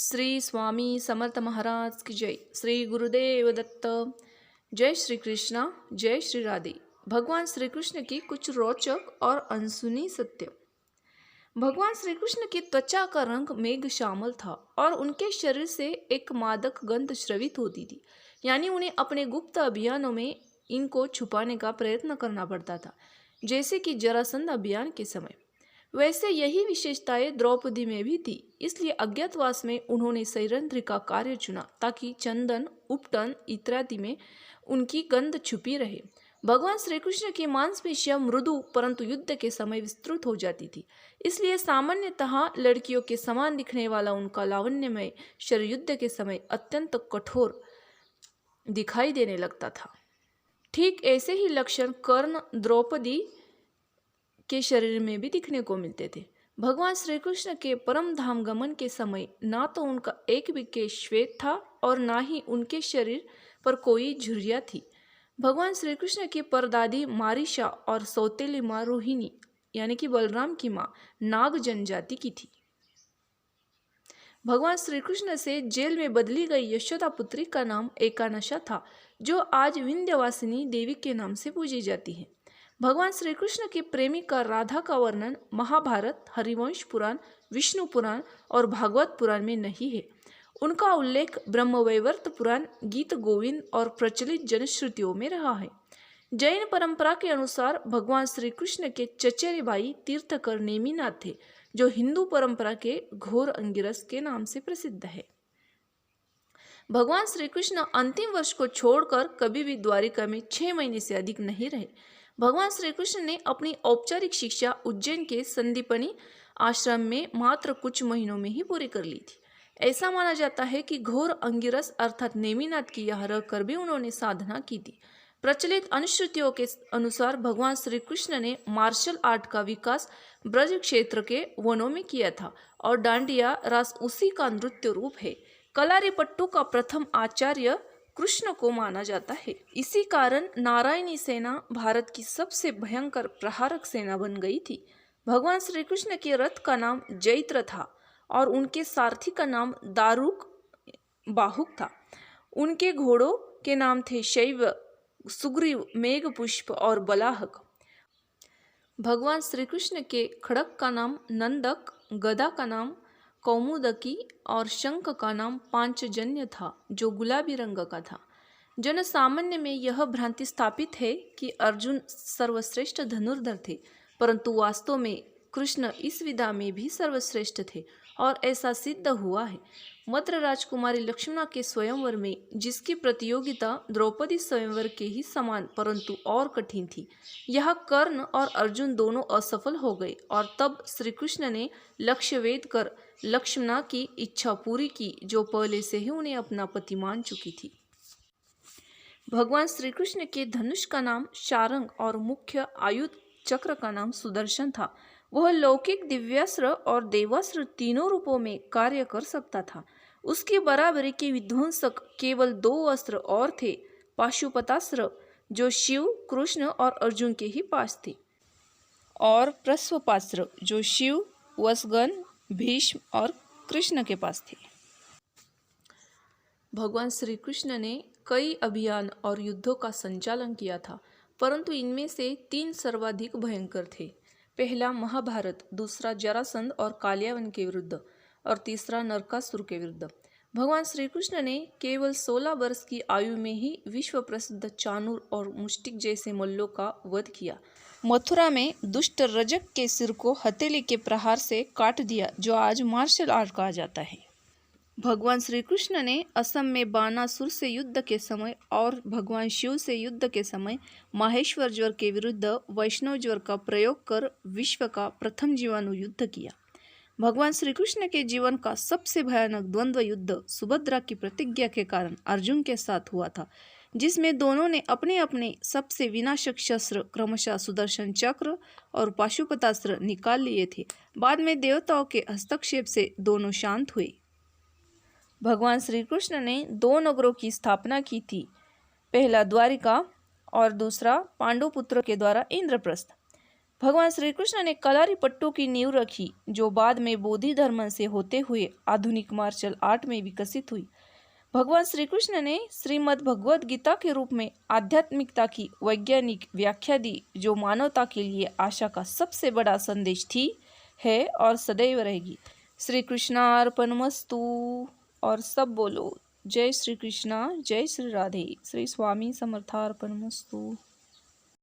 श्री स्वामी समर्थ महाराज की जय। श्री गुरुदेव दत्त। जय श्री कृष्णा, जय श्री राधे। भगवान श्री कृष्ण की कुछ रोचक और अनसुनी सत्य। भगवान श्री कृष्ण की त्वचा का रंग मेघ श्यामल था और उनके शरीर से एक मादक गंध स्रवित होती थी, यानी उन्हें अपने गुप्त अभियानों में इनको छुपाने का प्रयत्न करना पड़ता था, जैसे कि जरासंध अभियान के समय। वैसे यही विशेषताएं द्रौपदी में भी थी, इसलिए अज्ञातवास में उन्होंने सैरंध्री का कार्य चुना ताकि चंदन, उपटन इत्यादि में उनकी गंध छुपी रहे। भगवान श्री कृष्ण की मांसपेशियां मृदु परंतु युद्ध के समय विस्तृत हो जाती थी, इसलिए सामान्यतः लड़कियों के समान दिखने वाला उनका लावण्यमय शरीर युद्ध के समय अत्यंत कठोर दिखाई देने लगता था। ठीक ऐसे ही लक्षण कर्ण, द्रौपदी के शरीर में भी दिखने को मिलते थे। भगवान श्री कृष्ण के परम धाम गमन के समय ना तो उनका एक भी केश श्वेत था और ना ही उनके शरीर पर कोई झुर्रियां थी। भगवान श्री कृष्ण की परदादी मारिशा और सौतेली माँ रोहिणी यानी कि बलराम की माँ नाग जनजाति की थी। भगवान श्री कृष्ण से जेल में बदली गई यशोदा पुत्री का नाम एकानशा था, जो आज विंध्यवासिनी देवी के नाम से पूजी जाती है। भगवान श्री कृष्ण की प्रेमिका राधा का वर्णन महाभारत, हरिवंश पुराण, विष्णु पुराण और भागवत पुराण में नहीं है। उनका उल्लेख ब्रह्मवैवर्त पुराण, गीत गोविंद और प्रचलित जनश्रुतियों में रहा है। जैन परंपरा के अनुसार भगवान श्री कृष्ण के चचेरे भाई तीर्थकर नेमिनाथ थे, जो हिंदू परंपरा के घोर अंगिरस के नाम से प्रसिद्ध है। भगवान श्री कृष्ण अंतिम वर्ष को छोड़कर कभी भी द्वारिका में 6 महीने से अधिक नहीं रहे। भगवान श्री कृष्ण ने अपनी औपचारिक शिक्षा उज्जैन के संदीपनी आश्रम में मात्र कुछ महीनों में ही पूरी कर ली थी। ऐसा माना जाता है कि घोर अंगिरस अर्थात नेमिनाथ की यहाँ रहकर भी उन्होंने साधना की थी। प्रचलित अनुश्रुतियों के अनुसार भगवान श्री कृष्ण ने मार्शल आर्ट का विकास ब्रज क्षेत्र के वनों में किया था और डांडिया रास उसी का नृत्य रूप है। कलारीपट्टू का प्रथम आचार्य कृष्ण को माना जाता है। इसी कारण नारायणी सेना भारत की सबसे भयंकर प्रहारक सेना बन गई थी। भगवान श्री कृष्ण के रथ का नाम जैत्र था और उनके सारथी का नाम दारुक बाहुक था। उनके घोड़ों के नाम थे शैव, सुग्रीव, मेघपुष्प और बलाहक। भगवान श्री कृष्ण के खड़ग का नाम नंदक, गदा का नाम कौमुदकी और शंख का नाम पांचजन्य था, जो गुलाबी रंग का था। जन सामान्य में यह भ्रांति स्थापित है कि अर्जुन सर्वश्रेष्ठ धनुर्धर थे, परंतु वास्तव में कृष्ण इस विधा में भी सर्वश्रेष्ठ थे और ऐसा सिद्ध हुआ है। मद्र राजकुमारी लक्ष्मणा के स्वयंवर में, जिसकी प्रतियोगिता द्रौपदी स्वयंवर के ही समान परंतु और कठिन थी, यह कर्ण और अर्जुन दोनों असफल हो गए और तब श्री कृष्ण ने लक्ष्य वेद कर लक्ष्मणा की इच्छा पूरी की, जो पहले से ही उन्हें अपना पति मान चुकी थी। भगवान श्री कृष्ण के धनुष का नाम शारंग और मुख्य आयुध चक्र का नाम सुदर्शन था। वह लौकिक, दिव्यास्त्र और देवास्त्र तीनों रूपों में कार्य कर सकता था। उसकी बराबरी के विध्वंसक केवल 2 अस्त्र और थे, पाशुपतास्त्र जो शिव, कृष्ण और अर्जुन के ही पास थे, और प्रस्वपास्त्र जो शिव, वसगन, भीष्म और कृष्ण के पास थे। भगवान श्री कृष्ण ने कई अभियान और युद्धों का संचालन किया था, परंतु इनमें से 3 सर्वाधिक भयंकर थे। पहला महाभारत, दूसरा जरासंध और कालियावन के विरुद्ध और तीसरा नरकासुर के विरुद्ध। भगवान श्री कृष्ण ने केवल 16 वर्ष की आयु में ही विश्व प्रसिद्ध चाणूर और मुष्टिक जैसे मल्लों का वध किया। मथुरा में दुष्ट रजक के सिर को हथेली के प्रहार से काट दिया, जो आज मार्शल आर्ट कहा जाता है। भगवान श्री कृष्ण ने असम में बानासुर से युद्ध के समय और भगवान शिव से युद्ध के समय माहेश्वर ज्वर के विरुद्ध वैष्णव ज्वर का प्रयोग कर विश्व का प्रथम जीवाणु युद्ध किया। भगवान श्री कृष्ण के जीवन का सबसे भयानक द्वंद्व युद्ध सुभद्रा की प्रतिज्ञा के कारण अर्जुन के साथ हुआ था, जिसमें दोनों ने अपने अपने सबसे विनाशक शस्त्र क्रमशः सुदर्शन चक्र और पाशुपतास्त्र निकाल लिए थे। बाद में देवताओं के हस्तक्षेप से दोनों शांत हुए। भगवान श्री कृष्ण ने 2 नगरों की स्थापना की थी, पहला द्वारिका और दूसरा पांडुपुत्र के द्वारा इंद्रप्रस्थ। भगवान श्री कृष्ण ने कलारी पट्टू की नींव रखी, जो बाद में बोधि धर्म से होते हुए आधुनिक मार्शल आर्ट में विकसित हुई। भगवान श्री कृष्ण ने श्रीमद् भगवद गीता के रूप में आध्यात्मिकता की वैज्ञानिक व्याख्या दी, जो मानवता के लिए आशा का सबसे बड़ा संदेश थी, है और सदैव रहेगी। श्री कृष्णार्पणमस्तु। और सब बोलो जय श्री कृष्णा, जय श्री राधे। श्री स्वामी समर्थार्पणमस्तु।